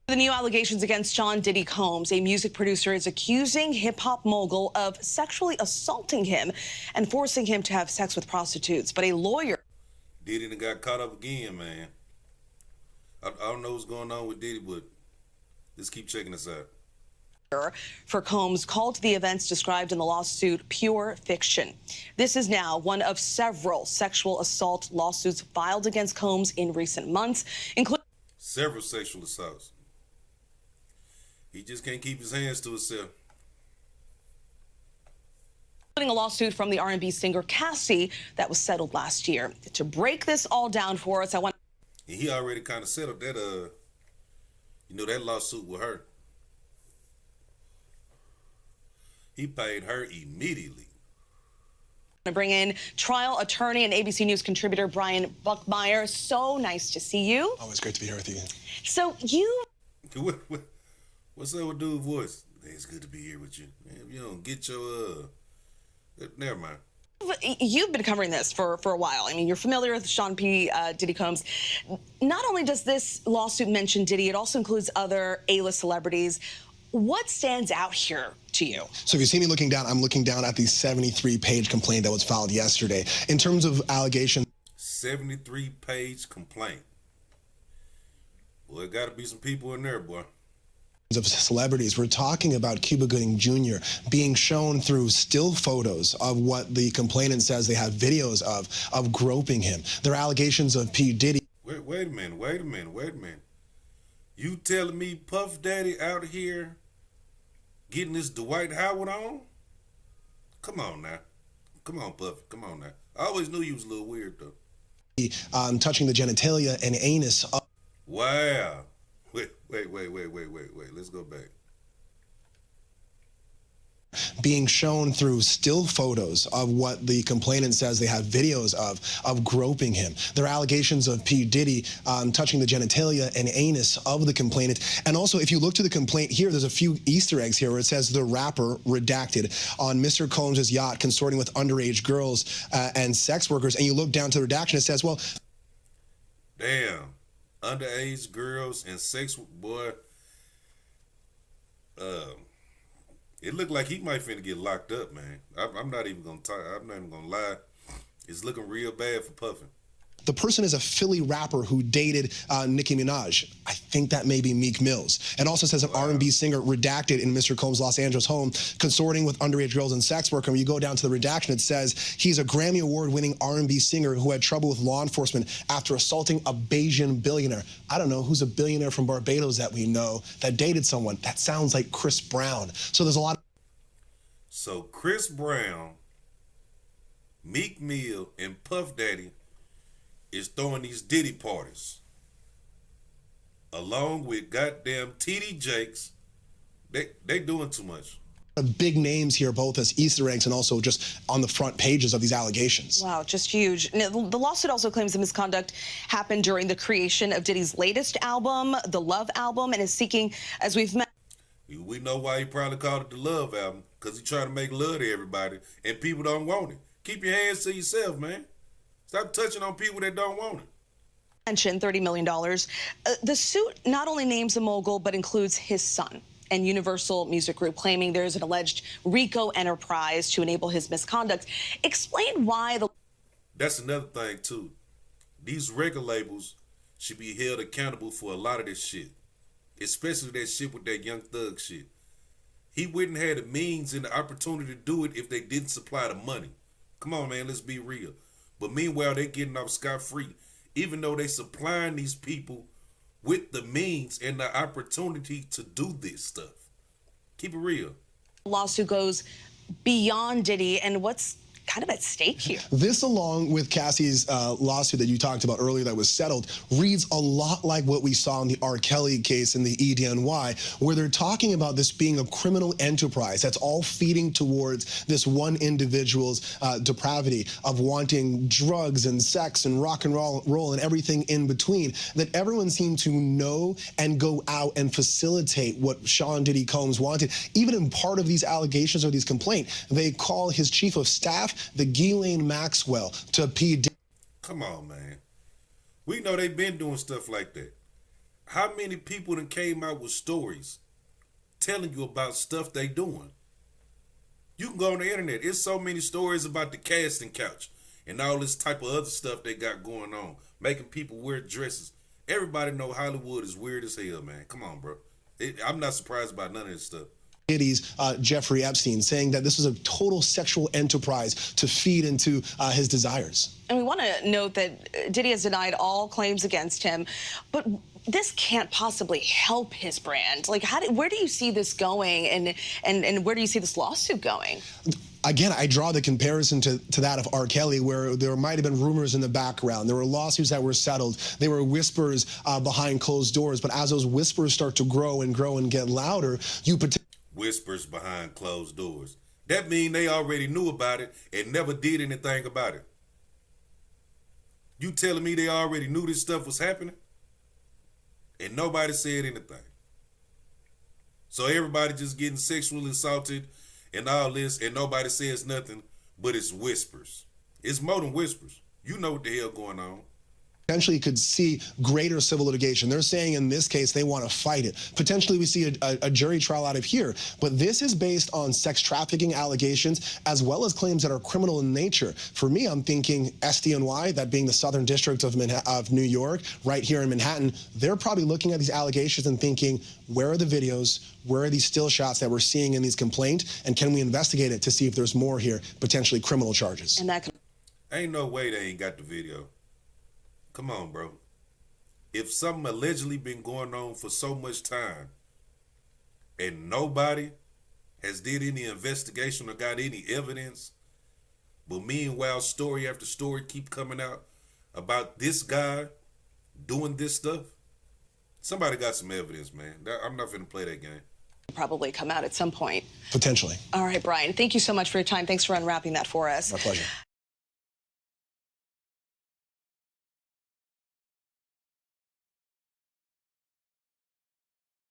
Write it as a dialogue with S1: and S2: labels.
S1: The new allegations against Sean Diddy Combs, a music producer, is accusing hip-hop mogul of sexually assaulting him and forcing him to have sex with prostitutes. But a lawyer...
S2: Diddy done got caught up again, man. I don't know what's going on with Diddy, but let's keep checking this out.
S1: For Combs called the events described in the lawsuit pure fiction. This is now one of several sexual assault lawsuits filed against Combs in recent months, including
S2: several sexual assaults. He just can't keep his hands to himself.
S1: Including a lawsuit from the R&B singer Cassie that was settled last year. To break this all down for us, I want...
S2: And he already kind of settled that, that lawsuit with her. He paid her immediately.
S1: To bring in trial attorney and ABC News contributor Brian Buckmeyer. So nice to see you.
S3: Always great to be here with you.
S1: So you...
S2: What's up with dude's voice? Hey, it's good to be here with you. Man, if you don't get your, never mind.
S1: You've been covering this for a while. I mean, you're familiar with Sean Diddy Combs. Not only does this lawsuit mention Diddy, it also includes other A-list celebrities. What stands out here to you?
S3: So if you see me looking down, I'm looking down at the 73-page complaint that was filed yesterday. In terms of allegations...
S2: 73-page complaint. Well, there got to be some people in there, boy.
S3: Of celebrities. We're talking about Cuba Gooding Jr. being shown through still photos of what the complainant says they have videos of groping him. There are allegations of P.Diddy.
S2: Wait a minute. You telling me Puff Daddy out here getting this Dwight Howard on? Come on now. Come on, Puff. Come on now. I always knew you was a little weird, though.
S3: Touching the genitalia and anus.
S2: Wow. Wait. Let's go back.
S3: Being shown through still photos of what the complainant says they have videos of groping him. There are allegations of P. Diddy touching the genitalia and anus of the complainant. And also, if you look to the complaint here, there's a few Easter eggs here where it says the rapper, redacted, on Mr. Combs' yacht consorting with underage girls and sex workers. And you look down to the redaction, it says, well...
S2: Damn. Underage girls and sex, boy. It looked like he might finna get locked up, man. I'm not even gonna talk. I'm not even gonna lie. It's looking real bad for Puffin.
S3: The person is a Philly rapper who dated Nicki Minaj. I think that may be Meek Mills. And also says an R&B singer redacted in Mr. Combs' Los Angeles home, consorting with underage girls and sex worker. When you go down to the redaction, it says he's a Grammy Award-winning R&B singer who had trouble with law enforcement after assaulting a Bayesian billionaire. I don't know who's a billionaire from Barbados that we know that dated someone. That sounds like Chris Brown. So there's a lot.
S2: So Chris Brown, Meek Mill, and Puff Daddy is throwing these Diddy parties along with goddamn T.D. Jakes. They doing too much.
S3: Big names here, both as Easter eggs and also just on the front pages of these allegations.
S1: Wow, just huge. Now, the lawsuit also claims the misconduct happened during the creation of Diddy's latest album, the Love album, and is seeking, as we've met.
S2: We know why he probably called it the Love album, because he trying to make love to everybody, and people don't want it. Keep your hands to yourself, man. Stop touching on people that don't want it.
S1: Mentioned $30 million. The suit not only names the mogul, but includes his son and Universal Music Group, claiming there's an alleged RICO enterprise to enable his misconduct. Explain why the...
S2: That's another thing, too. These record labels should be held accountable for a lot of this shit, especially that shit with that Young Thug shit. He wouldn't have the means and the opportunity to do it if they didn't supply the money. Come on, man, let's be real. But meanwhile, they getting off scot-free, even though they supplying these people with the means and the opportunity to do this stuff. Keep it real.
S1: The lawsuit goes beyond Diddy, and what's kind of at stake here?
S3: This, along with Cassie's lawsuit that you talked about earlier that was settled, reads a lot like what we saw in the R. Kelly case in the EDNY, where they're talking about this being a criminal enterprise that's all feeding towards this one individual's depravity of wanting drugs and sex and rock and roll and everything in between, that everyone seemed to know and go out and facilitate what Sean Diddy Combs wanted. Even in part of these allegations or these complaints, they call his chief of staff the Ghislaine Maxwell to P.Diddy.
S2: Come on, man. We know they've been doing stuff like that. How many people done came out with stories telling you about stuff they doing? You can go on the internet. It's so many stories about the casting couch and all this type of other stuff they got going on, making people wear dresses. Everybody know Hollywood is weird as hell, man. Come on, bro. I'm not surprised by none of this stuff.
S3: Diddy's Jeffrey Epstein, saying that this was a total sexual enterprise to feed into his desires.
S1: And we want to note that Diddy has denied all claims against him, but this can't possibly help his brand. Like, where do you see this going, and where do you see this lawsuit going?
S3: Again, I draw the comparison to that of R. Kelly, where there might have been rumors in the background. There were lawsuits that were settled. There were whispers behind closed doors. But as those whispers start to grow and get louder,
S2: whispers behind closed doors. That mean they already knew about it and never did anything about it. You telling me they already knew this stuff was happening? And nobody said anything. So everybody just getting sexually assaulted and all this, and nobody says nothing, but it's whispers. It's more than whispers. You know what the hell going on.
S3: Potentially could see greater civil litigation. They're saying in this case they want to fight it. Potentially we see a jury trial out of here. But this is based on sex trafficking allegations as well as claims that are criminal in nature. For me, I'm thinking SDNY, that being the Southern District of New York, right here in Manhattan, they're probably looking at these allegations and thinking, where are the videos? Where are these still shots that we're seeing in these complaints? And can we investigate it to see if there's more here, potentially criminal charges?
S1: And that could...
S2: Ain't no way they ain't got the video. Come on, bro. If something allegedly been going on for so much time and nobody has did any investigation or got any evidence, but meanwhile story after story keep coming out about this guy doing this stuff, somebody got some evidence, man. I'm not finna play that game.
S1: Probably come out at some point.
S3: Potentially.
S1: All right, Brian, thank you so much for your time. Thanks for unwrapping that for us.
S3: My pleasure.